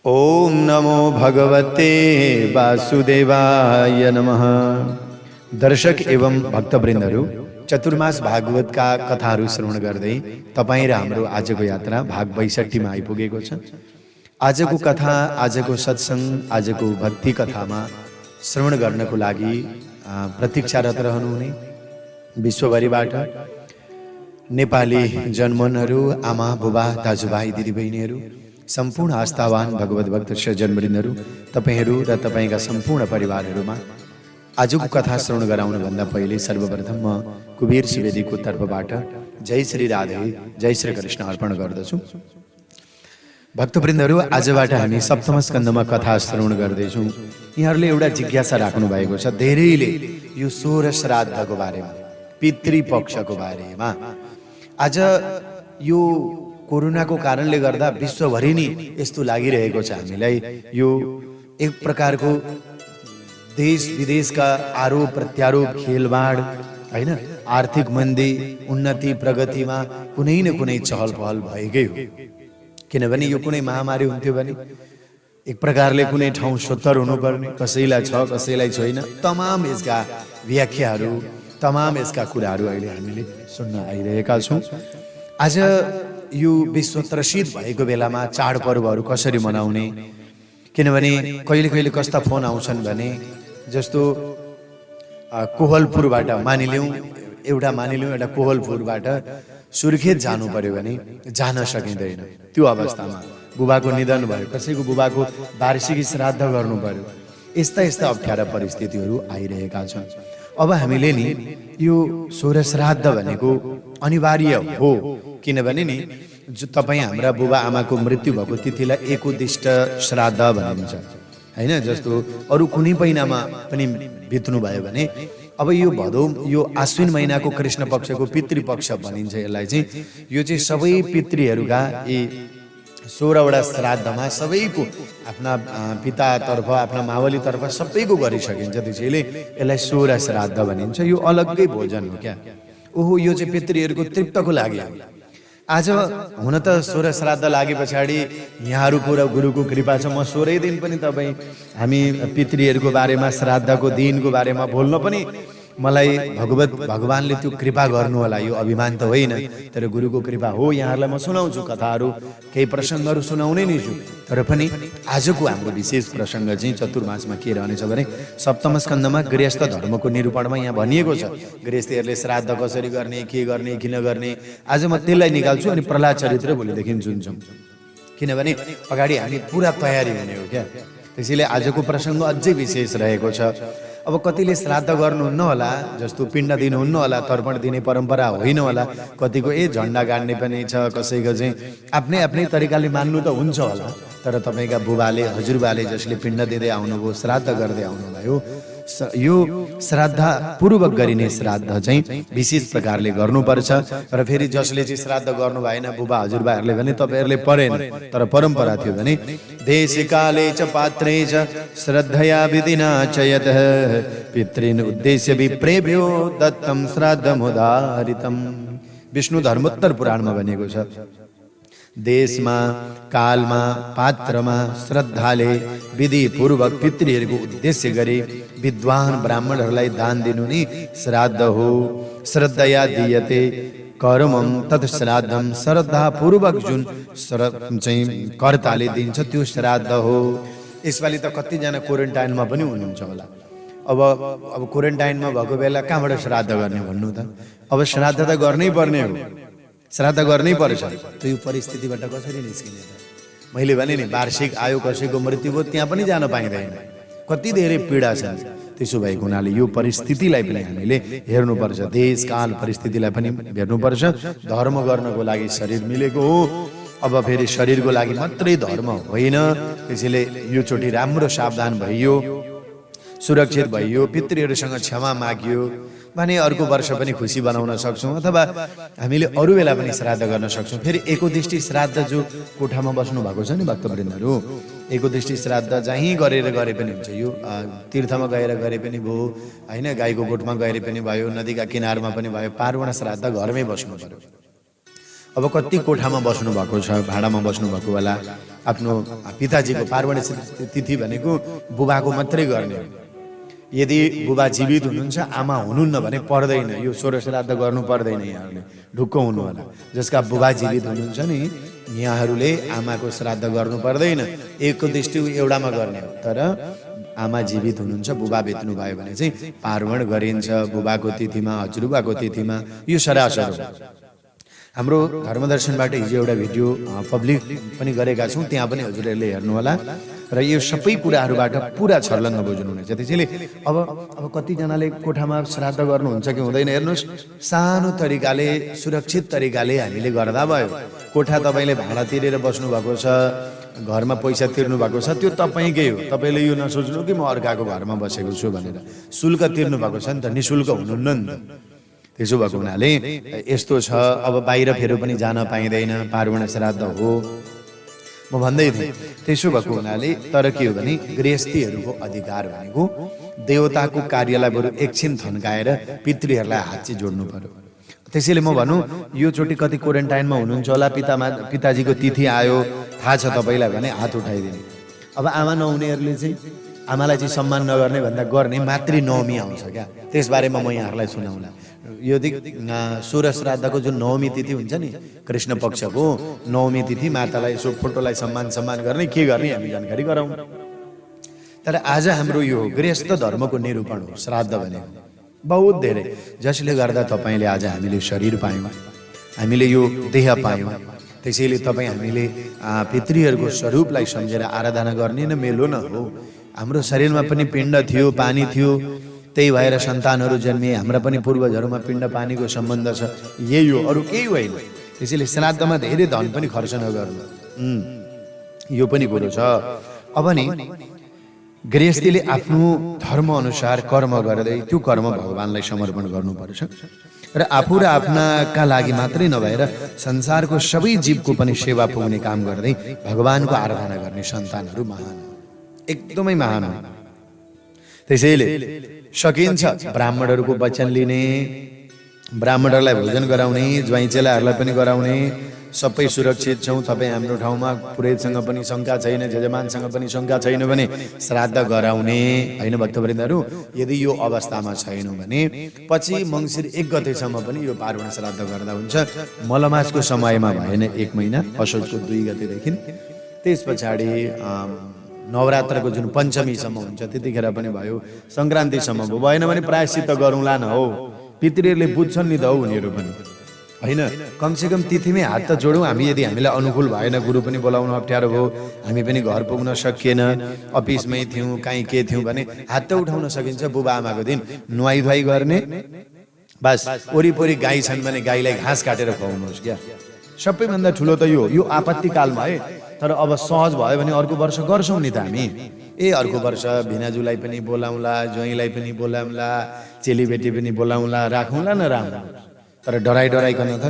ओम नमो भगवते वासुदेवाय नमः। दर्शक एवं भक्तवृन्दहरू, चतुर्मास भागवतका कथाहरू श्रवण गर्दै तपाईँ र हाम्रो आजको यात्रा भाग 62 मा आइपुगेको छ। आजको कथा, आजको सत्संग, आजको भक्ति कथामा श्रवण गर्नको लागि प्रतीक्षारत रहनुहुने विश्वभरिबाट नेपाली जनमनहरू, आमा बुबा दाजुभाइ दिदीबहिनीहरू, सम्पूर्ण आस्थावान भगवत भक्त सज्जनवृन्दहरू, तपाईहरू र तपाईका सम्पूर्ण परिवारहरूमा आजको कथा श्रवण गराउनुभन्दा पहिले सर्वप्रथम म कुबेर सुवेदीको तर्फबाट जय श्री राधे, जय श्री कृष्ण अर्पण गर्दछु। भक्तवृन्दहरू, आजबाट हामी सप्तम स्कन्धमा कथा श्रवण गर्दैछौँ। यहाँहरूले एउटा जिज्ञासा राख्नु भएको छ, धेरैले यो 16 श्राद्धको बारेमा, पितृपक्षको बारेमा। आज यो कोरोनाको कारणले गर्दा विश्वभरि नै यस्तो लागिरहेको छ हामीलाई, यो एक प्रकारको देश विदेशका आरोप प्रत्यारोप, खेलबाड, हैन, आर्थिक मन्दी, उन्नति प्रगतिमा कुनै न कुनै चहल पहल भएकै हो। किनभने यो कुनै महामारी हुन्थ्यो भने एक प्रकारले कुनै ठाउँ सोत्तर हुनुपर्ने, कसैलाई छ कसैलाई छैन, तमाम यसका व्याख्याहरू, तमाम यसका कुराहरू अहिले हामीले सुन्न आइरहेका छौँ। आज यो विश्व त्रसित भएको बेलामा चाडपर्वहरू कसरी मनाउने, किनभने कहिले कहिले कस्ता फोन आउँछन् भने जस्तो कोहलपुरबाट मानिलिउँ एउटा कोहलपुरबाट सुर्खेत जानु पर्यो भने जान सकिँदैन। त्यो अवस्थामा बुबाको निधन भयो, कसैको बुबाको वार्षिकी श्राद्ध गर्नु पर्यो, यस्ता यस्ता अप्ठ्यारा परिस्थितिहरू आइरहेका छन्। अब हामीले नि यो 16 श्राद्ध भनेको अनिवार्य हो, किनभने नि जो तपाईँ हाम्रा बुबा आमाको मृत्यु भएको तिथिलाई एकोदिष्ट श्राद्ध भनिन्छ, हैन। जस्तो अरू कुनै महिनामा पनि बित्नु भयो भने अब यो भदौ, यो आश्विन महिनाको कृष्ण पक्षको पितृपक्ष भनिन्छ यसलाई चाहिँ। यो चाहिँ सबै पितृहरूका यी 16 वटा श्राद्धमा सबैको आफ्ना पितातर्फ, आफ्ना मावलीतर्फ सबैको गरिसकिन्छ, त्यसैले यसलाई 16 श्राद्ध भनिन्छ। यो अलग्गै भोजन हो क्या। ओहो, यो चाहिँ पितृहरूको तृप्तको लागि हो। आज हुन त 16 श्राद्ध लागे पछाडि यहाँहरूको र गुरुको कृपा छ, म 16 दिन पनि हामी पितृहरूको बारेमा, श्राद्धको दिनको बारेमा बोल्न पनि मलाई भगवानले त्यो कृपा गर्नु होला। यो अभिमान त होइन, तर गुरुको कृपा हो। यहाँहरूलाई म सुनाउँछु कथाहरू, केही प्रसङ्गहरू सुनाउने नै छु। तर पनि आजको हाम्रो विशेष प्रसङ्ग चाहिँ चतुर्मासमा के रहनेछ भने सप्तम स्कन्धमा गृहस्थ धर्मको निरूपणमा यहाँ भनिएको छ, गृहस्थीहरूले श्राद्ध कसरी गर्ने, के गर्ने, किन गर्ने। आज म त्यसलाई निकाल्छु अनि प्रहलाद चरित्र भोलिदेखि जुन्छौँ, किनभने अगाडि हामी पुरा तयारी हुने हो क्या। त्यसैले आजको प्रसङ्ग अझै विशेष रहेको छ। अब कतिले श्राद्ध गर्नुहुन्न होला, जस्तो पिण्ड दिनुहुन्न होला, तर्पण दिने परम्परा होइन होला, कतिको झन्डा गाड्ने पनि छ, कसैको चाहिँ आफ्नै आफ्नै तरिकाले मान्नु त हुन्छ होला। तर तपाईँका बुबाले, हजुरबाले जसले पिण्ड दिँदै आउनुभयो, श्राद्ध गर्दै आउनुभयो, यो श्राद्ध पूर्वक गरिने श्राद्ध चाहिँ विशेष प्रकारले गर्नुपर्छ। र फेरि जसले चाहिँ श्राद्ध गर्नु भएन, बुबा हजुरबाहरूले भने तपाईँहरूले परेन, तर परम्परा थियो भने देशकाले च पात्रे च श्रद्धया विधिना चयत पितृन् उद्देश्य विप्रेभ्यो दत्तम श्राद्धमुदारितम। विष्णु धर्मोत्तर पुराणमा भनेको छ, देशमा, कालमा, पात्रमा श्रद्धाले विधि पूर्वक पितृहरूको उद्देश्य गरी विद्वान ब्राह्मणहरूलाई दान दिनु नै श्राद्ध हो। श्रद्धया दियते कर्मम तत् श्राद्धम। श्रद्धा पूर्वक जुन चाहिँ कर्ताले दिन्छ त्यो श्राद्ध हो। यसपालि त कतिजना क्वारेन्टाइनमा पनि हुनुहुन्छ होला। अब क्वारेन्टाइनमा भएको बेला कहाँबाट श्राद्ध गर्ने भन्नु त? अब श्राद्ध त गर्नै पर्ने हो, श्राद्ध गर्नै पर्छ। त यो परिस्थितिबाट कसरी निस्किने त? मैले भने नि, वार्षिक आयो, कसैको मृत्यु भयो, त्यहाँ पनि जान पाइँदैन, कति धेरै पीडा छ। त्यसो भएको हुनाले यो परिस्थितिलाई पनि हामीले हेर्नुपर्छ, देश काल परिस्थितिलाई पनि हेर्नुपर्छ। धर्म गर्नको लागि शरीर मिलेको हो, अब फेरि शरीरको लागि मात्रै धर्म होइन। त्यसैले यो चोटि राम्रो सावधान भइयो, सुरक्षित भइयो, पितृहरूसँग क्षमा मागियो भने अर्को वर्ष पनि खुसी बनाउन सक्छौँ, अथवा हामीले अरू बेला पनि श्राद्ध गर्न सक्छौँ। फेरि एकोदृष्टि श्राद्ध जो कोठामा बस्नु भएको छ नि भक्तवृन्दहरू, एकोदृष्टि श्राद्ध जहीँ गरे पनि हुन्छ। यो तीर्थमा गएर गरे पनि भयो, होइन, गाईको गोठमा गएर पनि भयो, नदीका किनारमा पनि भयो। पार्वण श्राद्ध घरमै बस्नु पर्यो। अब कति कोठामा बस्नु भएको छ, भाडामा बस्नु भएको बेला आफ्नो पिताजीको पार्वण तिथि भनेको बुबाको मात्रै गर्ने हो। यदि बुबा जीवित हुनुहुन्छ, आमा हुनुहुन्न भने पर्दैन, यो 16 श्राद्ध गर्नु पर्दैन। यहाँहरूले ढुक्क हुनु होला। जसका बुबा जीवित हुनुहुन्छ नि, यहाँहरूले आमाको श्राद्ध गर्नु पर्दैन। एकको दृष्टि एउटामा गर्ने हो। तर आमा जीवित हुनुहुन्छ, बुबा बित्नु भयो भने चाहिँ पार्वण गरिन्छ बुबाको तिथिमा, हजुरबुबाको तिथिमा। यो सरासर हो। हाम्रो धर्मदर्शनबाट हिजो एउटा भिडियो पब्लिक पनि गरेका छौँ, त्यहाँ पनि हजुरहरूले हेर्नुहोला। र यो सबै कुराहरूबाट पुरा छर्लङ्ग बुझ्नुहुनेछ। त्यसैले अब कतिजनाले कोठामा श्राद्ध गर्नुहुन्छ कि हुँदैन, हेर्नुहोस्, सानो तरिकाले सुरक्षित तरिकाले हामीले गर्दा भयो। कोठा तपाईँले भाडा तिरेर बस्नुभएको छ, घरमा पैसा तिर्नु भएको छ, त्यो तपाईँकै हो। तपाईँले यो नसोच्नु कि म अर्काको घरमा बसेको छु भनेर। शुल्क तिर्नु भएको छ नि त, निःशुल्क हुनुहुन्न नि त। त्यसो भएको हुनाले यस्तो छ, अब बाहिर फेरि पनि जान पाइँदैन, पार्वण श्राद्ध हो म भन्दै थिएँ। त्यसो भएको हुनाले तर के हो भने गृहस्थीहरूको अधिकार भनेको देवताको कार्यलाई बरु एकछिन थन्काएर पितृहरूलाई हात चाहिँ जोड्नु पर्यो। त्यसैले म भनौँ, यो चोटि कति क्वारेन्टाइनमा हुनुहुन्छ होला, पिताजीको तिथि आयो थाहा छ तपाईँलाई भने हात उठाइदिने। अब आमा नहुनेहरूले चाहिँ आमालाई चाहिँ सम्मान नगर्ने भन्दा गर्ने मातृ नवमी आउँछ क्या, त्यसबारेमा म यहाँहरूलाई सुनाउला। यो 16 श्राद्धको जुन नवमी तिथि हुन्छ नि, कृष्ण पक्षको नवमी तिथि, मातालाई यसो फोटोलाई सम्मान गर्ने, के गर्ने हामी जानकारी गराउँ। तर आज हाम्रो यो गृहस्थ धर्मको निरूपण हो श्राद्ध भनेको, बहुत धेरै। जसले गर्दा तपाईँले आज हामीले शरीर पायौँ, हामीले यो देह पायौँ। त्यसैले तपाईँ हामीले पितृहरूको स्वरूपलाई सम्झेर आराधना गर्ने न मेलो न हो। हाम्रो शरीरमा पनि पिण्ड थियो, पानी थियो, त्यही भएर सन्तानहरू जन्मिए। हाम्रा पनि पूर्वजहरूमा पिण्ड पानीको सम्बन्ध छ, यही हो, अरू केही होइन। त्यसैले श्राद्धमा धेरै धन पनि खर्च नगर्नु, यो पनि कुरो छ। अब नि गृहस्थीले आफ्नो धर्म अनुसार कर्म गर्दै त्यो कर्म भगवानलाई समर्पण गर्नुपर्छ। र आफू र आफ्नाका लागि मात्रै नभएर संसारको सबै जीवको पनि सेवा पुग्ने काम गर्दै भगवानको आराधना गर्ने सन्तानहरू महान, एकदमै महान हो। त्यसैले सकिन्छ ब्राह्मणहरूको वचन लिने, ब्राह्मणहरूलाई भोजन गराउने, ज्वाइँ चेलाहरूलाई पनि गराउने, सबै सुरक्षित छौँ। तपाईँ हाम्रो ठाउँमा पुरोहितसँग पनि शङ्का छैन, जजमानसँग पनि शङ्का छैन भने श्राद्ध गराउने होइन भक्तवृन्दहरू। यदि यो अवस्थामा छैनौँ भने पछि मङ्सिर 1 गतेसम्म पनि यो पार्वण श्राद्ध गर्दा हुन्छ। मलमासको समयमा भएन 1 महिना, असोजको 2 गतेदेखि, त्यस पछाडि नवरात्रको जुन पञ्चमीसम्म हुन्छ त्यतिखेर पनि भयो, सङ्क्रान्तिसम्म भयो। भएन भने प्रायश्चित्त गरौँला न हो, पितृहरूले बुझ्छन् नि त हौ उनीहरू पनि होइन। कमसेकम तिथिमै हात त जोडौँ हामी। यदि हामीलाई अनुकूल भएन, गुरु पनि बोलाउनु अप्ठ्यारो भयो, हामी पनि घर पुग्न सकिएन, अफिसमै थियौँ, काहीँ के थियौँ भने हात त उठाउन सकिन्छ। बुबा आमाको दिन नुहाइ गर्ने, बस वरिपरि गाई छन् भने गाईलाई घाँस काटेर खुवाउनुहोस् क्या। सबैभन्दा ठुलो त यो आपत्तिकालमा है। तर अब सहज भयो भने अर्को वर्ष गर्छौँ नि त हामी। अर्को वर्ष भिनाजुलाई पनि बोलाउँला, ज्वाइँलाई पनि बोलाउँला, चेलीबेटी पनि बोलाउँला, राखौँला न राम्रो। तर डराइकन त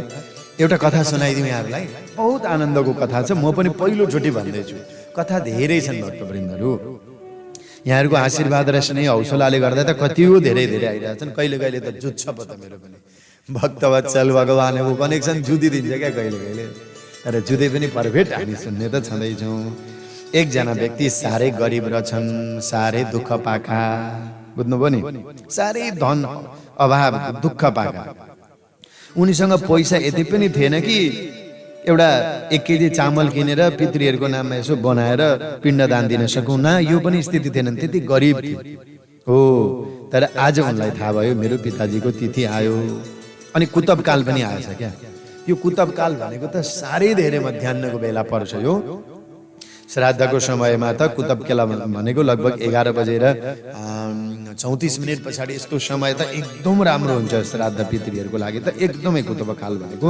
एउटा कथा सुनाइदिउँ यहाँहरूलाई, बहुत आनन्दको कथा छ। म पनि पहिलोचोटि भन्दैछु, कथा धेरै छन् भक्तवृन्दहरू। यहाँहरूको आशीर्वाद र स्नेह हौसलाले गर्दा त कतिको धेरै आइरहेछन्। कहिले कहिले त जुत्छ पो त मेरो पनि। भक्तवत्सल भगवानको कनेक्सन जुदिदिन्छ क्या कहिले। तर जुधे पनि पर्फेक्ट हामी सुन्ने त छँदैछौँ। एकजना व्यक्ति साह्रै गरिब रहेछन्, साह्रै दुःख पाका, बुझ्नुभयो नि, साह्रै धन अभाव दुःख पाका। उनीसँग पैसा यति पनि थिएन कि एउटा 1 केजी चामल किनेर पितृहरूको नाममा यसो बनाएर पिण्डदान दिन सकौँ न, यो पनि स्थिति थिएन। त्यति गरिब हो। तर आज उनलाई थाहा भयो मेरो पिताजीको तिथि आयो, अनि कुतबकाल पनि आएछ क्या। यो कुतबकाल भनेको त साह्रै धेरै मध्याहको बेला पर्छ। यो श्राद्धको समयमा त कुतबकाल भनेको लगभग 11 बजेर 34 मिनट पछाडि यस्तो समय त एकदम राम्रो हुन्छ श्राद्ध पितृहरूको लागि त एकदमै कुतबकाल भनेको।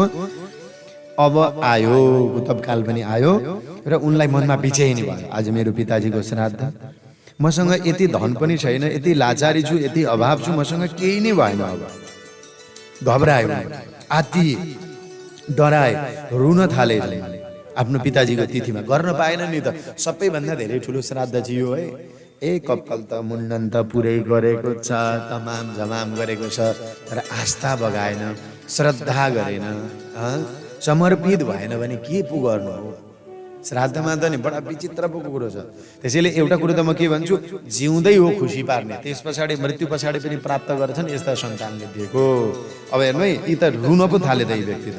अब आयो कुतबकाल पनि आयो र उनलाई मनमा बिचैनी भयो, आज मेरो पिताजीको श्राद्ध, मसँग यति धन पनि छैन, यति लाचारी छु, यति अभाव छु, मसँग केही नै भएन। अब घबरायो, आत्ति डराए, रुन थाले। आफ्नो पिताजीको तिथिमा गर्न पाएन नि त। सबैभन्दा धेरै ठुलो श्राद्ध चाहिँ यो है। कपाल त मुण्डन त पुरै गरेको छ, तमाम जमाम गरेको छ, तर आस्था बगाएन, श्रद्धा गरेन, समर्पित भएन भने के पो गर्नु हो। श्राद्धमा त नि बडा विचित्र पो कुरो छ। त्यसैले एउटा कुरो त म के भन्छु, जिउँदै हो खुसी पार्ने, त्यस पछाडि मृत्यु पछाडि पनि प्राप्त गर्छन् यस्ता सन्तानले दिएको। अब हेर्नु है, यी त रुन पो थाले त यी व्यक्ति त।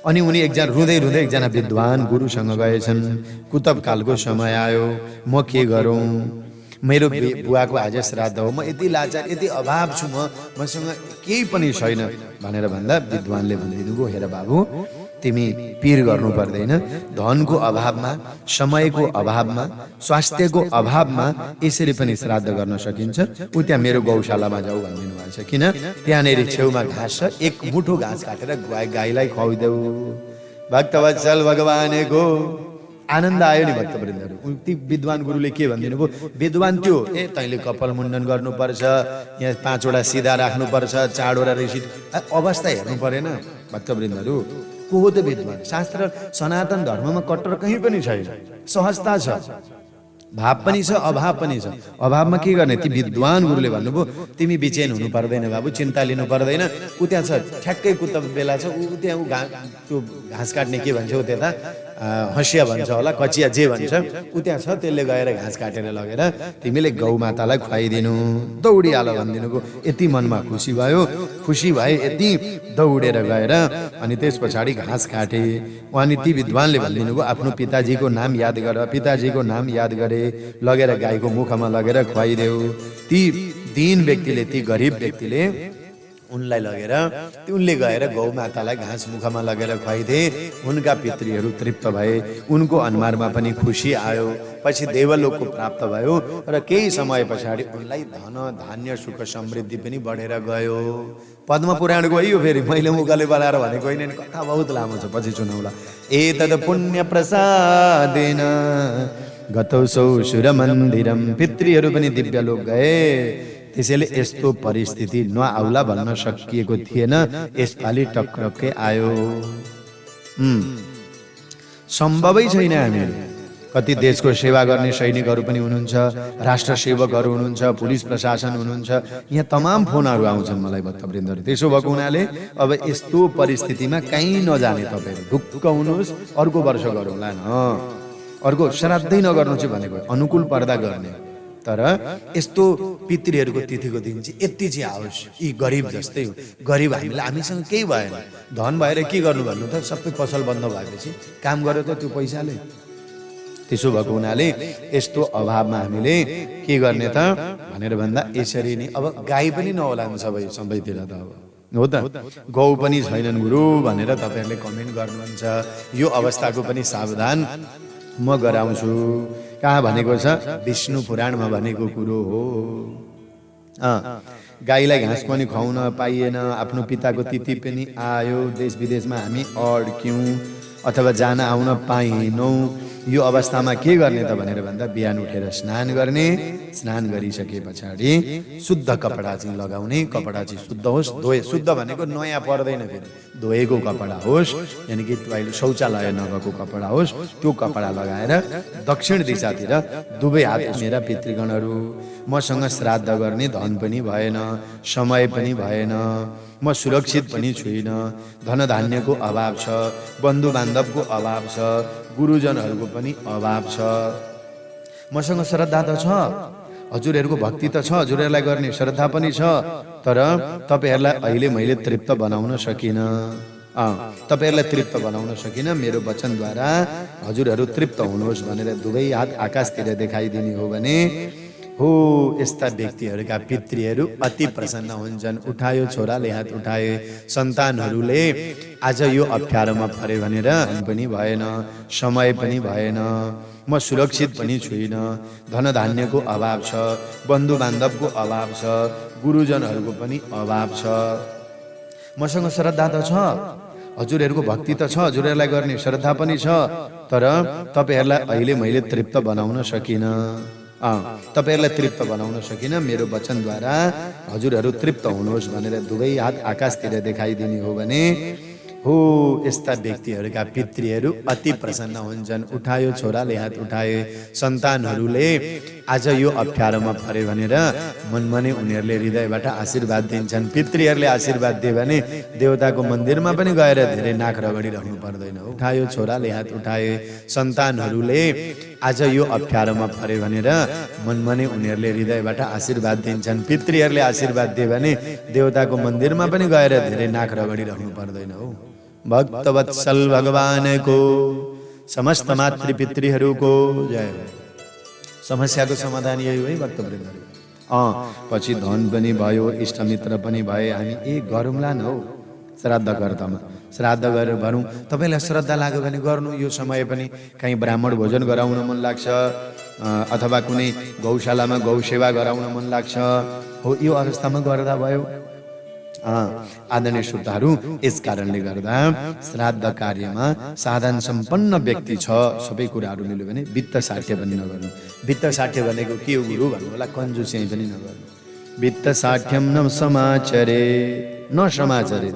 अनि उनी एकजना रुँदै रुँदै एकजना विद्वान गुरुसँग गएछन्। कुतबकालको समय आयो, म के गरौँ, मेरो बुवाको आज श्राद्ध हो, म यति लाचार यति अभाव छु, मसँग केही पनि छैन भनेर भन्दा विद्वानले भनिदिनुभयो, हेर बाबु तिमी पीर गर्नु पर्दैन, धनको अभावमा, समयको अभावमा, स्वास्थ्यको अभावमा यसरी पनि श्राद्ध गर्न सकिन्छ। उ त्यहाँ मेरो गौशालामा जाऊ भनिदिनु भएको छ। किन, त्यहाँनिर छेउमा घाँस छ, एक मुठो घाँस काटेर गाईलाई खुवाइदेऊ। भक्तवत्सल भगवानको आनन्द आयो नि भक्तवृन्दहरू। ती विद्वान गुरुले के भनिदिनु भयो, विद्वान त्यो तैँले कपाल मुण्डन गर्नुपर्छ, यहाँ 5 वटा सिधा राख्नुपर्छ, 4 वटा ऋषि, अवस्था हेर्नु परेन भक्तवृन्दहरू। को हो त विद्वान? शास्त्र सनातन धर्ममा कट्टर कहीँ पनि छैन, सहजता छ, भाव पनि छ, अभाव पनि छ। अभावमा के गर्ने, ती विद्वान गुरुले भन्नुभयो तिमी बेचैन हुनु पर्दैन बाबु, चिन्ता लिनु पर्दैन। उ त्यहाँ छ, ठ्याक्कै कुतब बेला छ, उ त्यहाँ त्यो घाँस काट्ने के भन्छ, उ त्यता हँसिया भन्छ होला, कचिया जे भन्छ, उ त्यहाँ छ, त्यसले गएर घाँस काटेर लगेर तिमीले गौमातालाई खुवाइदिनु, दौडिहाल भनिदिनुको। यति मनमा खुसी भयो, खुसी भए यति दौडेर गएर अनि त्यस पछाडि घाँस काटे। अनि ती विद्वानले भनिदिनुभयो आफ्नो पिताजीको नाम याद गर, पिताजीको नाम याद गरे, लगेर गाईको मुखमा लगेर खुवाइदेऊ। ती दीन व्यक्तिले, ती गरिब व्यक्तिले उनलाई लगेर उनले गएर गौमातालाई घाँस मुखमा लगेर खुवाइदिए। उनका पितृहरू तृप्त भए, उनको अनुहारमा पनि खुसी आयो। पछि देवलोकको प्राप्त भयो र केही समय पछाडि उनलाई धन धान्य सुख समृद्धि पनि बढेर गयो। पद्म पुराण गयो फेरि, मैले मुखले बोलाएर भनेको होइन, कथा बहुत लामो छ, पछि सुनाउला। एतद पुण्य प्रसादेन गतौसौ सुर मन्दिरम, पितृहरू पनि दिव्यलोक गए। त्यसैले यस्तो परिस्थिति नआउला भन्न सकिएको थिएन, यसपालि टक्रक्कै आयो। सम्भवै छैन। हामीहरू कति देशको सेवा गर्ने सैनिकहरू पनि हुनुहुन्छ, राष्ट्र सेवकहरू हुनुहुन्छ, पुलिस प्रशासन हुनुहुन्छ, यहाँ तमाम फोनहरू आउँछन् मलाई भक्तवृन्दहरू। त्यसो भएको हुनाले अब यस्तो परिस्थितिमा कहीँ नजाने, तपाईँहरू ढुक्क हुनुहोस्, अर्को वर्ष गरौँला न, अर्को श्राद्धै नगर्नु चाहिँ भनेको, अनुकूल पर्दा गर्ने। तर यस्तो पितृहरूको तिथिको दिन चाहिँ यति चाहिँ आओस्। यी गरिब जस्तै हो, गरिब हामीसँग केही भएन, धन भएर के गर्नु भन्नु त, सबै पसल बन्द भएपछि काम गर्यो त त्यो पैसाले। त्यसो भएको हुनाले यस्तो अभावमा हामीले के गर्ने त भनेर भन्दा यसरी नै अब गाई पनि नहोला सबैतिर त, अब हो त, गौ पनि छैनन् गुरु भनेर तपाईँहरूले कमेन्ट गर्नुहुन्छ। यो अवस्थाको पनि सावधान म गराउँछु। कहाँ भनेको छ, विष्णु पुराणमा भनेको कुरो हो। गाईलाई घाँस पनि खुवाउन पाइएन, आफ्नो पिताको तिथि पनि आयो, देश विदेशमा हामी अड्क्यौँ अथवा जान आउन पाइनौँ। यो अवस्थामा के गर्ने त भनेर भन्दा बिहान उठेर स्नान गर्ने, स्नान गरिसके पछाडि शुद्ध कपडा चाहिँ लगाउने, कपडा चाहिँ शुद्ध होस्, धोए, शुद्ध भनेको नयाँ पर्दैन, फेरि धोएको कपडा होस्, यानि कि टोइलेट शौचालय नगएको कपडा होस्, त्यो कपडा लगाएर दक्षिण दिशातिर दुवै हात मेरा पितृगणहरू, मसँग श्राद्ध गर्ने धन पनि भएन, समय पनि भएन, म सुरक्षित पनि छुइनँ, धनधान्यको अभाव छ, बन्धु बान्धवको अभाव छ, गुरुजनहरूको पनि अभाव छ, मसँग श्रद्धा त छ, हजुरहरूको भक्ति त छ, हजुरहरूलाई गर्ने श्रद्धा पनि छ, तर तपाईँहरूलाई अहिले मैले तृप्त बनाउन सकिनँ। तपाईँहरूलाई तृप्त बनाउन सकिनँ। मेरो वचनद्वारा हजुरहरू तृप्त हुनुहोस् भनेर दुवै हात आकाशतिर देखाइदिने हो भने हो, यस्ता व्यक्तिहरूका पितृहरू अति प्रसन्न हुन्छन्। उठायो छोराले हात उठाए, सन्तानहरूले आज यो अप्ठ्यारोमा परे भनेर पनि भएन, समय पनि भएन, म सुरक्षित पनि छुइनँ, धनधान्यको अभाव छ, बन्धु बान्धवको अभाव छ, गुरुजनहरूको पनि अभाव छ, मसँग श्रद्धा त छ, हजुरहरूको भक्ति त छ, हजुरहरूलाई गर्ने श्रद्धा पनि छ, तर तपाईँहरूलाई अहिले मैले तृप्त बनाउन सकिनँ। तपाईँहरूलाई तृप्त बनाउन सकिनँ। मेरो वचनद्वारा हजुरहरू तृप्त हुनुहोस् भनेर दुवै हात आकाशतिर देखाइदिने हो भने हो यस्ता व्यक्तिहरूका पितृहरू अति प्रसन्न हुन्छन्। उठायो छोराले हात उठाए, सन्तानहरूले आज यो अप्ठ्यारोमा परे भनेर मनमनै उनीहरूले हृदयबाट आशीर्वाद दिन्छन्। पितृहरूले आशीर्वाद दिए भने देवताको मन्दिरमा पनि गएर धेरै नाक रगडिरहनु पर्दैन। उठायो छोराले हात उठाए, सन्तानहरूले आज यो अप्ठ्यारोमा परे भनेर मनमनै उनीहरूले हृदयबाट आशीर्वाद दिन्छन्। पितृहरूले आशीर्वाद दिए भने देवताको मन्दिरमा पनि गएर धेरै नाक रगडिरहनु पर्दैन। हो भक्तवत्सल भगवानको समस्त मातृपितृहरूको जय हो। समस्याको समाधान यही हो है भक्तवृन्दहरू। पछि धन पनि भयो, इष्टमित्र पनि भए, हामी गरौँला न हौ श्राद्ध कर्तामा। श्राद्ध गरेर भरौँ। तपाईँलाई श्रद्धा लाग्यो भने गर्नु। यो समय पनि कहीँ ब्राह्मण भोजन गराउन मन लाग्छ अथवा कुनै गौशालामा गौ सेवा गराउन मन लाग्छ, हो यो अवस्थामा गर्दा भयो। आदरणीय श्रोताहरू, यस कारणले गर्दा श्राद्ध कार्यमा साधन सम्पन्न व्यक्ति छ, सबै कुराहरू मिल्यो भने वित्त साठ्य पनि नगर्नु। वित्त साठ्य भनेको के हो गुरु भन्नु होला, कन्जुसियाइ पनि नगर्नु। वित्त साठ्यम न समाचरे न समाचरे,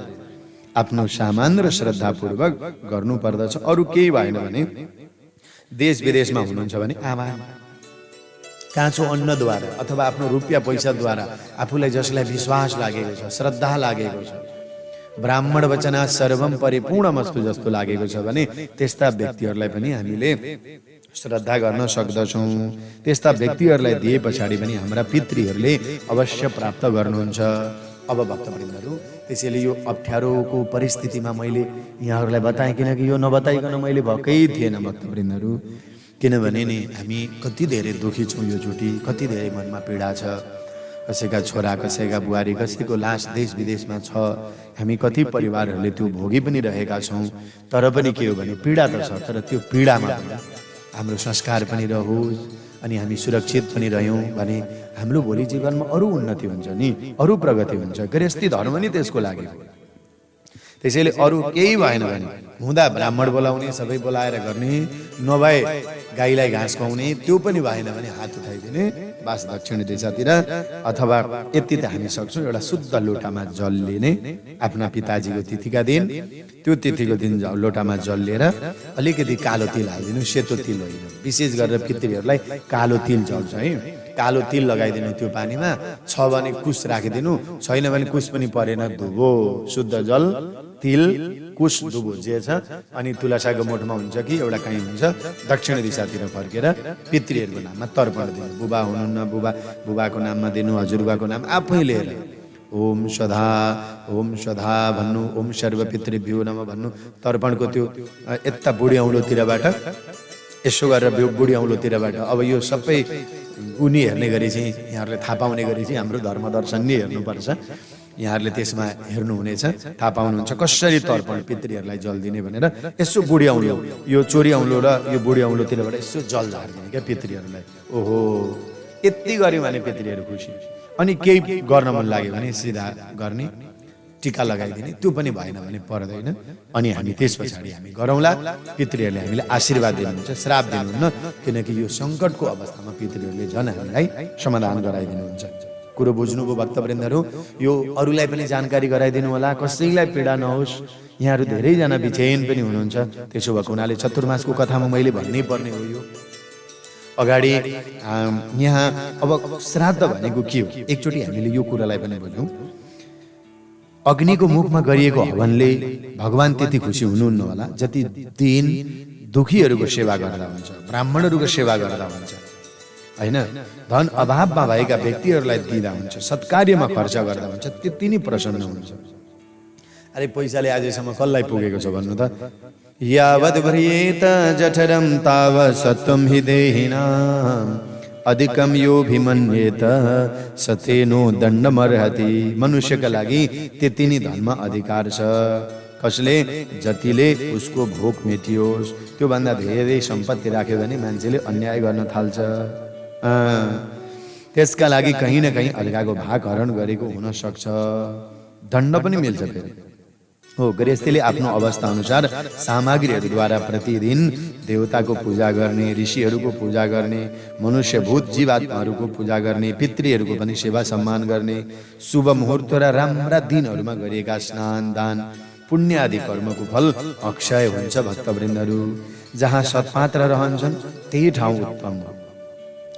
आफ्नो सामान र श्रद्धापूर्वक गर्नु पर्दछ। अरू केही भएन भने देश विदेशमा हुनुहुन्छ भने आमा काँचो अन्नद्वारा अथवा आफ्नो रुपियाँ पैसाद्वारा आफूलाई जसलाई विश्वास लागेको छ, श्रद्धा लागेको छ, ब्राह्मण वचना सर्वम परिपूर्णमस्तु जस्तो लागेको छ भने त्यस्ता व्यक्तिहरूलाई पनि हामीले श्रद्धा गर्न सक्दछौँ। त्यस्ता व्यक्तिहरूलाई दिए पछाडि पनि हाम्रा पितृहरूले अवश्य प्राप्त गर्नुहुन्छ। अब भक्तवृन्दहरू, त्यसैले यो अप्ठ्यारोको परिस्थितिमा मैले यहाँहरूलाई बताएँ, किनकि यो नबताइकन मैले भएकै थिएन भक्तवृन्दहरू। किनभने नि हामी कति धेरै दुखी छौँ यो चोटि, कति धेरै मनमा पीडा छ। कसैका छोरा, कसैका बुहारी, कसैको लास देश विदेशमा छ। हामी कति परिवारहरूले त्यो भोगी पनि रहेका छौँ। तर पनि के हो भने पीडा त छ, तर त्यो पीडामा पनि हाम्रो संस्कार पनि रहोस् अनि हामी सुरक्षित पनि रह्यौँ भने हाम्रो भोलि जीवनमा अरू उन्नति हुन्छ नि, अरू प्रगति हुन्छ। गृहस्थी धर्म नि त्यसको लागि हो। त्यसैले अरू केही भएन भने हुँदा ब्राह्मण बोलाउने, सबै बोलाएर गर्ने, नभए गाईलाई घाँस खुवाउने, त्यो पनि भएन भने हात उठाइदिने बास दक्षिण दिशातिर, अथवा यति त हामी सक्छौँ एउटा शुद्ध लोटामा जल लिने। आफ्ना पिताजीको तिथिका दिन, त्यो तिथिको दिन लोटामा जल लिएर अलिकति कालो तिल हालिदिनु, सेतो तिल होइन। विशेष गरेर पितृहरूलाई कालो तिल चल्छ है, कालो तिल लगाइदिनु त्यो पानीमा। छ भने कुश राखिदिनु, छैन भने कुश पनि परेन, धुबो शुद्ध जल, तिल, कुश, दुबो जे छ, अनि तुलसाको मोठमा हुन्छ कि एउटा कहीँ हुन्छ, दक्षिण दिशातिर फर्केर पितृहरूको नाममा तर्पण दिनु। बुबा हुनुहुन्न, बुबाको नाममा दिनु, हजुरबाको नाम आफै लिएर ओम स्वधा भन्नु, ओम सर्व पितृभ्यो नमः भन्नु। तर्पणको त्यो यता बुढी औँलोतिरबाट यसो गरेर बुढी औँलोतिरबाट। अब यो सबै उनी हेर्ने गरी चाहिँ यहाँहरूले थाहा पाउने गरी चाहिँ हाम्रो धर्म दर्शन नै हेर्नुपर्छ। यहाँहरूले त्यसमा हेर्नुहुनेछ, थाहा पाउनुहुन्छ कसरी तर्पण पितृहरूलाई जल दिने भनेर। यसो बुढी औँलो, यो चोरी औँलो र यो बुढी औँलोतिरबाट यसो जल झारिदिने क्या पितृहरूलाई। ओहो, यति गऱ्यो भने पितृहरू खुसी। अनि केही गर्न मन लाग्यो भने सिधा गर्ने, टिका लगाइदिने, त्यो पनि भएन भने पर्दैन। अनि हामी त्यस पछाडि हामी गरौँला। पितृहरूले हामीले आशीर्वाद दिनुहुन्छ, श्राप दिनुहुन्न, किनकि यो सङ्कटको अवस्थामा पितृहरूले झन् हामीलाई समाधान गराइदिनुहुन्छ। कुरो बुझ्नुभयो भक्तवृन्दहरू? यो अरूलाई पनि जानकारी गराइदिनु होला, कसैलाई पीडा नहोस्। यहाँहरू धेरैजना बिचैन पनि हुनुहुन्छ, त्यसो भएको हुनाले चतुर्मासको कथामा मैले भन्नै पर्ने हो। यो अगाडि यहाँ अब श्राद्ध भनेको के हो, एकचोटि हामीले यो कुरालाई पनि बुझौँ। अग्निको मुखमा गरिएको हवनले भगवान त्यति खुसी हुनुहुन्न होला जति दिन दुखीहरूको सेवा गर्दा हुन्छ, ब्राह्मणहरूको सेवा गर्दा हुन्छ हैन। धन अभावमा भएका व्यक्तिहरूलाई दिँदा हुन्छ, सत्कार्यमा खर्च गर्दा हुन्छ, त्यति नै प्रसन्न हुन्छ। अरे पैसाले आजसम्म कसलाई पुगेको छ भन्नु त? यावद् भ्रियेत जठरं ताव सत्वं हि देहिनाम् अधिकम योभिमन्येत सतेनो दण्डमर्हति। मनुष्यका लागि त्यति नै धनमा अधिकार छ। कसले? जतिले उसको भोक मेटियोस्। त्यो भन्दा धेरै सम्पत्ति राख्यो भने मान्छेले अन्याय गर्न थाल्छ। त्यसका लागि कहीँ न कहीँ अर्काको भाग हरण गरेको हुन सक्छ, दण्ड पनि मिल्छ फेरि। हो, गृहस्थीले आफ्नो अवस्था अनुसार सामग्रीहरूद्वारा प्रतिदिन देवताको पूजा गर्ने, ऋषिहरूको पूजा गर्ने, मनुष्यभूत जीवात्माहरूको पूजा गर्ने, पितृहरूको पनि सेवा सम्मान गर्ने, शुभ मुहुर्त र राम्रा दिनहरूमा गरिएका स्नान दान पुण्य आदि कर्मको फल अक्षय हुन्छ भक्तवृन्दहरू। जहाँ सत्पात्र रहन्छन् त्यही ठाउँ उत्तम हो।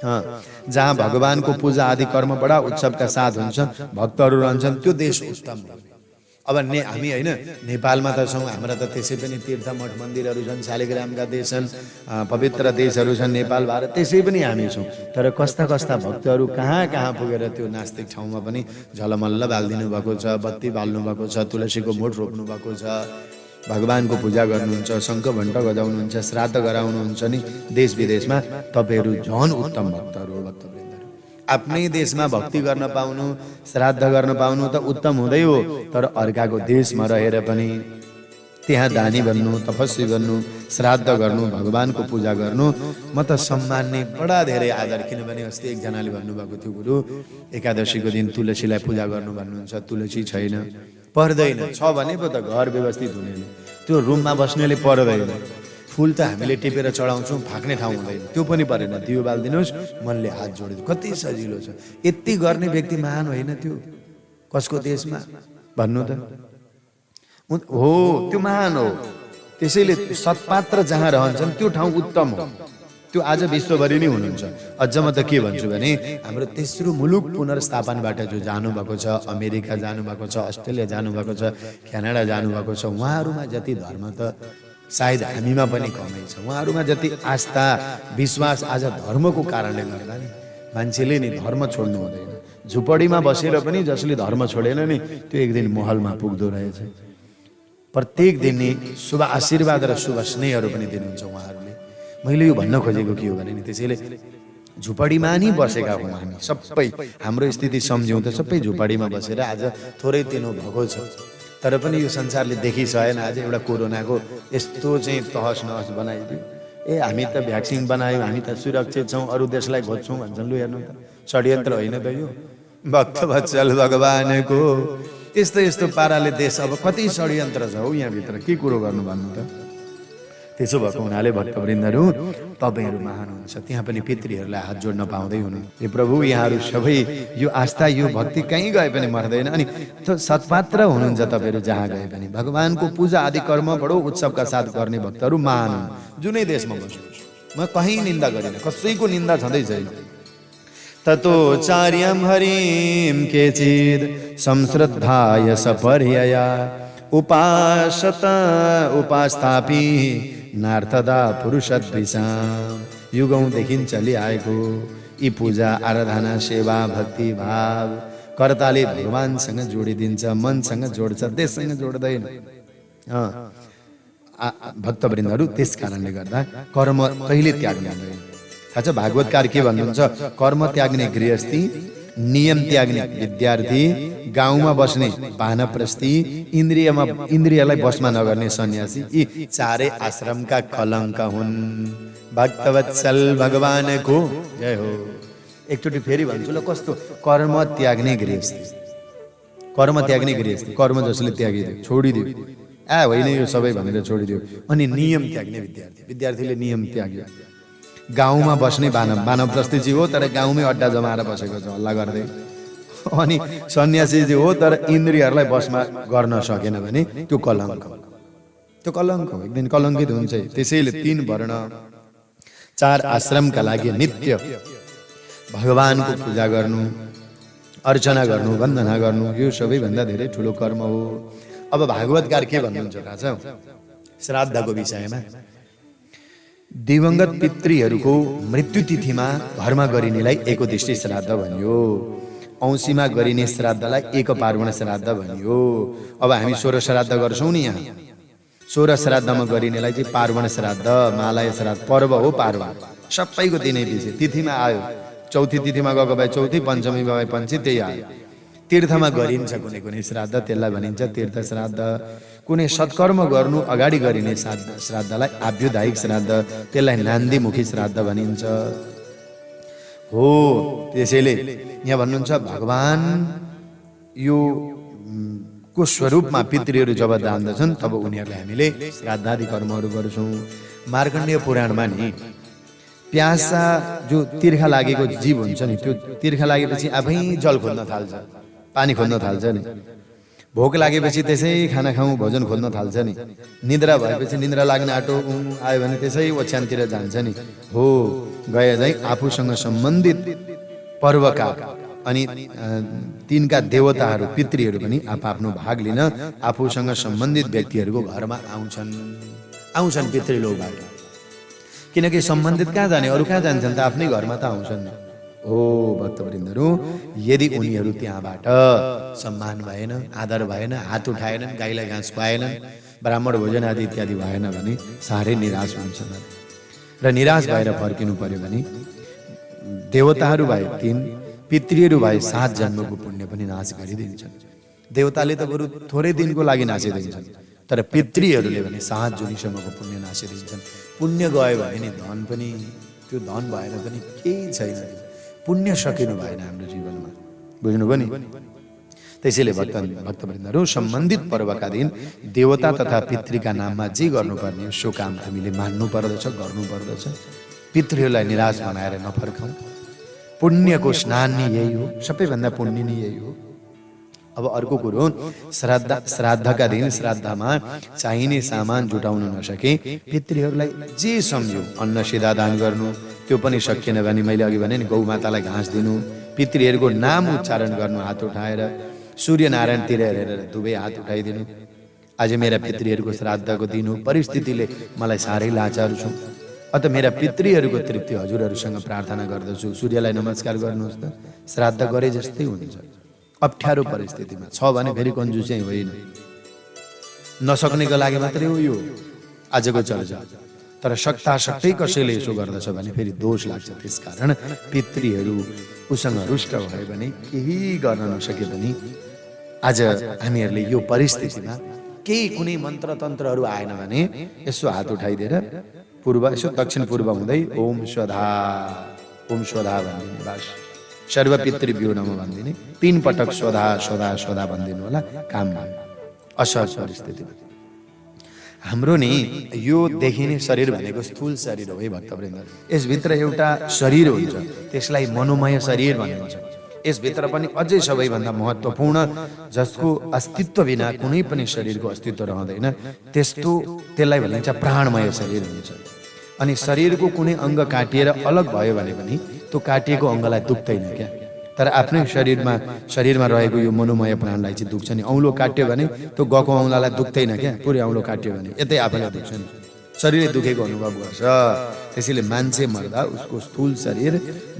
जहाँ भगवानको पूजा आदि कर्म बडा उत्सवका साथ हुन्छन्, भक्तहरू रहन्छन्, त्यो देश उत्तम हो। अब हामी होइन नेपालमा त छौँ, हाम्रा त त्यसै पनि तीर्थ मठ मन्दिरहरू छन्, शालिग्रामका देश छन्, पवित्र देशहरू छन् नेपाल भारत, त्यसै पनि हामी छौँ। तर कस्ता कस्ता भक्तहरू कहाँ कहाँ पुगेर त्यो नास्तिक ठाउँमा पनि झलमल्ल बालिदिनु भएको छ, बत्ती बाल्नु भएको छ, तुलसीको मोठ रोप्नु भएको छ, भगवानको पूजा गर्नुहुन्छ, शङ्ख घण्ट बजाउनुहुन्छ, श्राद्ध गराउनुहुन्छ नि देश विदेशमा। तपाईँहरू झन् उत्तम भक्तहरू हो भक्तवृन्दहरू। आफ्नै देशमा भक्ति गर्न पाउनु, श्राद्ध गर्न पाउनु त उत्तम हुँदै हो, तर अर्काको देशमा रहेर पनि त्यहाँ दानी बन्नु, तपस्वी बन्नु, श्राद्ध गर्नु, भगवानको पूजा गर्नु, म त सम्मान्ने बडा धेरै आदर। किनभने अस्ति एकजनाले भन्नुभएको थियो, गुरु एकादशीको दिन तुलसीलाई पूजा गर्नु भन्नुहुन्छ, तुलसी छैन, पर्दैन, छ भने पो त घर व्यवस्थित हुनेले, त्यो रुममा बस्नेले पर्दैन। फुल त हामीले टिपेर चढाउँछौँ, फाक्ने ठाउँ हुँदैन, त्यो पनि परेन, दियो बालिदिनुहोस्, मनले हात जोडिदिनु, कति सजिलो छ। यति गर्ने व्यक्ति महान होइन त्यो कसको देशमा भन्नु त हो, त्यो महान हो। त्यसैले सत्पात्र जहाँ रहन्छन् त्यो ठाउँ उत्तम हो, त्यो आज विश्वभरि नै हुनुहुन्छ। अझ म त के भन्छु भने हाम्रो तेस्रो मुलुक पुनर्स्थापनबाट जो जानुभएको छ, अमेरिका जानुभएको छ, अस्ट्रेलिया जानुभएको छ, क्यानाडा जानुभएको छ, उहाँहरूमा जति धर्म त सायद हामीमा पनि कमै छ। उहाँहरूमा जति आस्था विश्वास आज धर्मको कारणले गर्दा नि मान्छेले नि धर्म छोड्नु हुँदैन। झुपडीमा बसेर पनि जसले धर्म छोडेन नि त्यो एक दिन महलमा पुग्दो रहेछ। प्रत्येक दिन नि शुभ आशीर्वाद र शुभ स्नेहहरू पनि दिनुहुन्छ उहाँहरूले। मैले यो भन्न खोजेको के हो भने नि त्यसैले झुपडीमा नि बसेका हौँ हामी सबै, हाम्रो स्थिति सम्झ्यौँ त सबै झुपडीमा बसेर आज थोरै तिनो भएको छ। तर पनि यो संसारले देखिसकेन आज एउटा कोरोनाको यस्तो चाहिँ तहस नहस बनाइदियो। हामी त भ्याक्सिन बनायौँ, हामी त सुरक्षित छौँ, अरू देशलाई खोज्छौँ भन्छन्। लु हेर्नु त, षड्यन्त्र होइन त यो? भक्तवत्सल भगवानको यस्तो यस्तो पाराले देश अब कति षड्यन्त्र छ हौ यहाँभित्र, के कुरो गर्नु भन्नु त? त्यसो भएको हुनाले भक्तवृन्दहरू तपाईँहरू महान हुन्छ। त्यहाँ पनि पितृहरूलाई हात जोड्न पाउँदै हुनु। हे प्रभु, यहाँहरू सबै यो आस्था यो भक्ति कहीँ गए पनि मर्दैन। अनि सत्पात्र हुनुहुन्छ तपाईँहरू जहाँ गए पनि। भगवानको पूजा आदि कर्म बडो उत्सवका साथ गर्ने भक्तहरू महान हुन्। जुनै देशमा बस्नुहोस्, म कहीँ निन्दा गरिनँ, कसैको निन्दा छँदै छैन। ततो चार्यम हरिम केचिद संश्रद्धाय सपर्यया उपासत उपास्थापी नार्थदा पुरुषद्विषाम। युगौँदेखि चलिआएको यी पूजा आराधना सेवा भक्ति भाव कर्ताले भगवानसँग जोडिदिन्छ, मनसँग जोड्छ, देशसँग जोड्दैन। भक्तवृन्दहरू त्यस कारणले गर्दा कर्म कहिले त्याग्नु हुँदैन। थाहा छ भागवतकार के भन्नुहुन्छ? कर्म त्याग्ने गृहस्थी, नियम त्याग्ने विद्यार्थी, गाउँमा बस्ने वानप्रस्थी, इन्द्रियलाई बसमा नगर्ने सन्यासी, यी चारै आश्रमका कलङ्क हुन्। भक्तवत्सल भगवानको जय हो। एकचोटि फेरि भन्छु ल, कस्तो कर्म त्याग्ने गृहस्थी, कर्म त्याग्ने गृहस्थी, कर्म जसले त्यागिदियो छोडिदियो, होइन यो सबै भनेर छोडिदियो। अनि नियम त्याग्ने विद्यार्थी, विद्यार्थीले नियम त्याग्यो। गाउँमा बस्ने वानप्रस्थी हो तर गाउँमै अड्डा जमाएर बसेको छ हल्ला गर्दै। अनि सन्यासी हो तर इन्द्रियहरूलाई बसमा गर्न सकेन भने त्यो कलङ्क हो, त्यो कलङ्क हो, एक दिन कलङ्कित हुन्छ। त्यसैले 3 वर्ण 4 आश्रमका लागि नित्य भगवानको पूजा गर्नु, अर्चना गर्नु, वन्दना गर्नु, यो सबैभन्दा धेरै ठुलो कर्म हो। अब भागवतकार के भन्नुहुन्छ थाहा छ श्राद्धको विषयमा? दिवंगत पितृहरूको मृत्यु तिथिमा घरमा गरिनेलाई एकोदृष्टि श्राद्ध भनियो। औँसीमा गरिने श्राद्धलाई एक पार्वण श्राद्ध भनियो। अब हामी 16 श्राद्ध गर्छौँ नि यहाँ, 16 श्राद्धमा गरिनेलाई चाहिँ पार्वण श्राद्ध, मालय श्राद्ध, पर्व हो पार्वण, सबैको दिनै पछि तिथिमा आयो। चौथी तिथिमा गएको भए चौथी, पञ्चमी भए पञ्चमी, त्यही आयो। तीर्थमा गरिन्छ कुनै कुनै श्राद्ध, त्यसलाई भनिन्छ तीर्थ श्राद्ध। कुनै सत्कर्म गर्नु अगाडि गरिने श्राद्धलाई आभ्युदायिक श्राद्ध, त्यसलाई नान्दीमुखी श्राद्ध भनिन्छ हो। त्यसैले यहाँ भन्नुहुन्छ भगवान यो को स्वरूपमा पितृहरू जब जान्दछन् तब उनीहरूलाई हामीले श्राद्धादि कर्महरू गर्छौँ। मार्कण्डेय पुराणमा नि प्यासा जो तिर्खा लागेको जीव हुन्छ नि, त्यो तिर्खा लागेपछि आफै जल खोज्न थाल्छ, पानी खोज्न थाल्छ नि। भोक लागेपछि त्यसै खाना खाउँ भोजन खोज्न थाल्छ नि। निद्रा भएपछि निद्रा लाग्ने आटो आयो भने त्यसै ओछ्यानतिर जान्छ नि। हो गए चाहिँ आफूसँग सम्बन्धित पर्वका अनि तिनका देवताहरू पितृहरू पनि आफ्नो भाग लिन आफूसँग सम्बन्धित व्यक्तिहरूको घरमा आउँछन् पितृलोकबाट। किनकि सम्बन्धित कहाँ जाने, अरू कहाँ जान्छन् त, आफ्नै घरमा त आउँछन्। हो भक्तवृन्दहरू, यदि उनीहरू त्यहाँबाट सम्मान भएन, आदर भएन, हात उठाएनन्, गाईलाई घाँस खुवाएनन्, ब्राह्मण भोजन आदि इत्यादि भएन भने साह्रै निराश हुन्छन्। र निराश भएर फर्किनु पर्यो भने देवताहरू भए 3, पितृहरू भए 7 जन्मको पुण्य पनि नाश गरिदिन्छन्। देवताले त बरु थोरै दिनको लागि नासिदिन्छन्, तर पितृहरूले भने 7 जुनीसम्मको पुण्य नासिदिन्छन्। पुण्य गयो भने नि धन पनि, त्यो धन भएर पनि केही छैन, पुण्य सकिनु भएन हाम्रो जीवनमा। बुझ्नुभयो नि? त्यसैले भक्तवृन्दहरू, सम्बन्धित पर्वका दिन देवता तथा पितृका नाममा जे गर्नुपर्ने सो काम हामीले मान्नु पर्दछ, गर्नु पर्दछ। पितृहरूलाई निराश बनाएर नफर्काउँ। पुण्यको स्नान नै यही हो, सबैभन्दा पुण्य नै यही हो। अब अर्को कुरो, श्राद्धका दिन श्राद्धमा चाहिने सामान जुटाउन नसके पितृहरूलाई जे सम्झ्यो, अन्न सिधा दान गर्नु, त्यो पनि सकिएन भने मैले अघि भने नि गौमातालाई घाँस दिनु, पितृहरूको नाम उच्चारण गर्नु हात उठाएर, सूर्यनारायणतिर हेरेर दुवै हात उठाइदिनु। आज मेरा पितृहरूको श्राद्धको दिन हो, परिस्थितिले मलाई साह्रै लाचार छु, अत मेरा पितृहरूको तृप्ति हजुरहरूसँग प्रार्थना गर्दछु, सूर्यलाई नमस्कार गर्नुहोस् त। श्राद्ध गरे जस्तै हुन्छ। अप्ठ्यारो परिस्थितिमा छ भने फेरि कन्जुस चाहिँ होइन, नसक्नेको लागि मात्रै हो यो आजको चर्चा। तर सक्दै कसैले यसो गर्दछ भने फेरि दोष लाग्छ। त्यसकारण पितृहरू उसँग रुष्ट भयो भने, केही गर्न नसके पनि आज हामीहरूले यो परिस्थितिमा केही कुनै मन्त्र तन्त्रहरू आएन भने यसो हात उठाइदिएर पूर्व, यसो दक्षिण पूर्व हुँदै ओम स्वधा भनिदिने, बास सर्व पितृभ्यो नमः भनिदिने, 3 पटक स्वधा स्वधा स्वधा भनिदिनु होला, काम भयो। असहज परिस्थितिमा हाम्रो नि यो देखिने शरीर भनेको स्थूल शरीर हो है भक्तवृन्द। यसभित्र एउटा शरीर हुन्छ, त्यसलाई मनोमय शरीर भनिन्छ। यसभित्र पनि अझै सबैभन्दा महत्त्वपूर्ण, जसको अस्तित्व बिना कुनै पनि शरीरको अस्तित्व रहँदैन, त्यसलाई भनिन्छ प्राणमय शरीर हुन्छ। अनि शरीरको कुनै अङ्ग काटिएर अलग भयो भने पनि त्यो काटिएको अङ्गलाई दुख्दैन क्या। तर आफ्नै शरीरमा रहेको यो मनोमय प्राणलाई चाहिँ दुख्छ नि। औँलो काट्यो भने त्यो गएको औँलालाई दुख्दैन क्या, पुरै औँलो काट्यो भने यतै आफैलाई दुख्छ नि, शरीरले दुखेको अनुभव गर्छ। त्यसैले मान्छे मर्दा उसको स्थूल शरीर,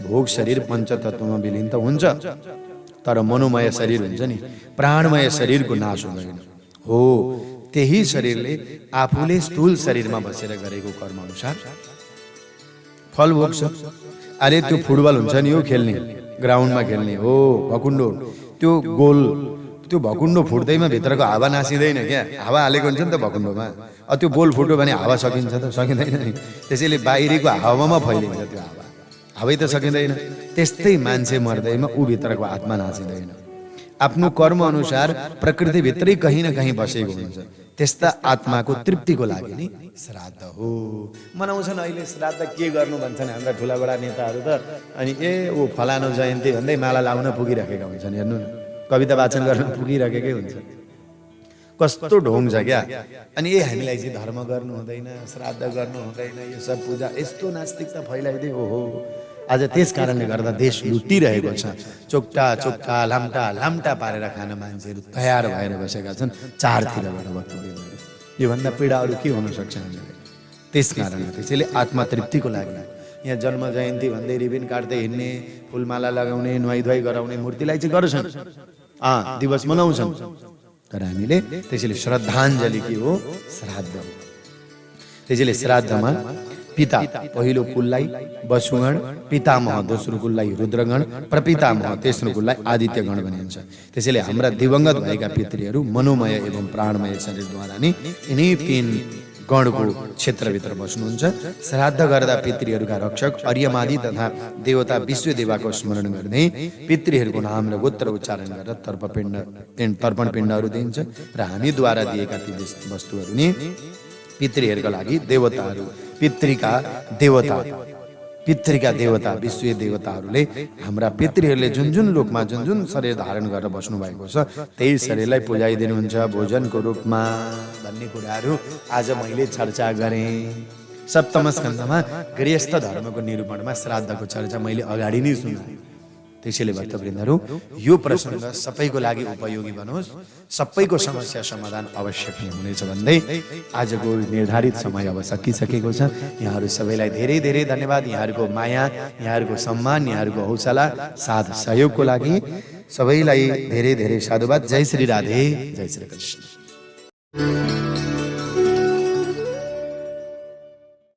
भोग शरीर पञ्चतत्वमा विलीन त हुन्छ, तर मनोमय शरीर हुन्छ नि, प्राणमय शरीरको नाश हुँदैन। हो त्यही शरीरले आफूले स्थूल शरीरमा बसेर गरेको कर्म अनुसार फल भोग्छ। अरे त्यो फुटबल हुन्छ नि, हो खेल्ने, ग्राउन्डमा खेल्ने हो भकुण्डो, त्यो गोल, त्यो भकुण्डो फुट्दैमा भित्रको हावा नासिँदैन क्या, हावा हालेको हुन्छ नि त भकुण्डोमा। त्यो गोल फुट्यो भने हावा सकिन्छ त? सकिँदैन नि। त्यसैले बाहिरीको हावामा फैलिन्छ त्यो हावा, हावै त सकिँदैन। त्यस्तै मान्छे मर्दैमा ऊ भित्रको आत्मा नासिँदैन। आफ्नो कर्म अनुसार प्रकृतिभित्रै कहीँ न कहीँ बसेको हुन्छ। त्यस्ता आत्माको तृप्तिको लागि नि श्राद्ध हो। मनाउँछन् अहिले श्राद्ध, के गर्नु भन्छन् हाम्रा ठुला बडा नेताहरू त। अनि ऊ फलानो जयन्ती भन्दै माला लाउन पुगिरहेका हुन्छन्। हेर्नु न, कविता वाचन गर्न पुगिरहेकै हुन्छ। कस्तो ढोङ छ क्या। अनि हामीलाई चाहिँ धर्म गर्नु हुँदैन, श्राद्ध गर्नु हुँदैन, यो सब पूजा, यस्तो नास्तिकता फैलाइदिए। ओहो, आज त्यस कारणले गर्दा देश लुटिरहेको छ। चोक्टा लाम्टा पारेर खान मान्छेहरू तयार भएर बसेका छन् चारतिरबाट भक्तवृन्दहरू। योभन्दा पीडा अरू के हुन सक्छ हामीलाई? त्यस कारणले त्यसैले आत्मा तृप्तिको लागि यहाँ जन्म जयन्ती भन्दै रिबिन काट्दै हिँड्ने, फुलमाला लगाउने, नुहाइधुवाइ गराउने मूर्तिलाई चाहिँ गर्छन्, दिवस मनाउँछन्। तर हामीले त्यसैले श्रद्धाञ्जली के हो? श्राद्ध हो। त्यसैले श्राद्धमा पिता पहिलो कुललाई वसुगण, पितामह दोस्रो कुललाई रुद्रगण, प्रपितामह तेस्रो कुललाई आदित्यगण भनिन्छ। त्यसैले हाम्रा दिवंगत भएका पितृहरू मनोमय एवं प्राणमय शरीरद्वारा नै यिनै 3 गणको क्षेत्रभित्र बस्नुहुन्छ। श्राद्ध गर्दा पितृहरूका रक्षक अर्यमादि तथा देवता विश्वदेवाको स्मरण गर्दै पितृहरूको नाम र गोत्र उच्चारण गरेर तर्पण पिण्डहरू दिन्छ। र हामीद्वारा दिएका ती वस्तुहरू नै पितृहरूका लागि देवताहरू, पितृका देवता पितृका देवता विश्वीय देवताहरूले हाम्रा पितृहरूले जुन जुन लोकमा जुन जुन शरीर धारण गरेर बस्नु भएको छ त्यही शरीरलाई पुजाइदिनुहुन्छ भोजनको रूपमा भन्ने कुराहरू आज मैले चर्चा गरेँ। सप्तम स्कन्धमा गृहस्थ धर्मको निरूपणमा श्राद्धको चर्चा मैले अगाडि नै सुनाएँ। त्यसैले भक्तवृन्दहरू यो प्रसङ्ग सबैको लागि उपयोगी बनोस्, सबैको समस्या समाधान अवश्य पनि हुनेछ भन्दै आजको निर्धारित समय अब सकिसकेको छ। यहाँहरू सबैलाई धेरै धेरै धन्यवाद। यहाँहरूको माया, यहाँहरूको सम्मान, यहाँहरूको हौसला साथ सहयोगको लागि सबैलाई धेरै धेरै साधुवाद। जय श्री राधे, जय श्री कृष्ण।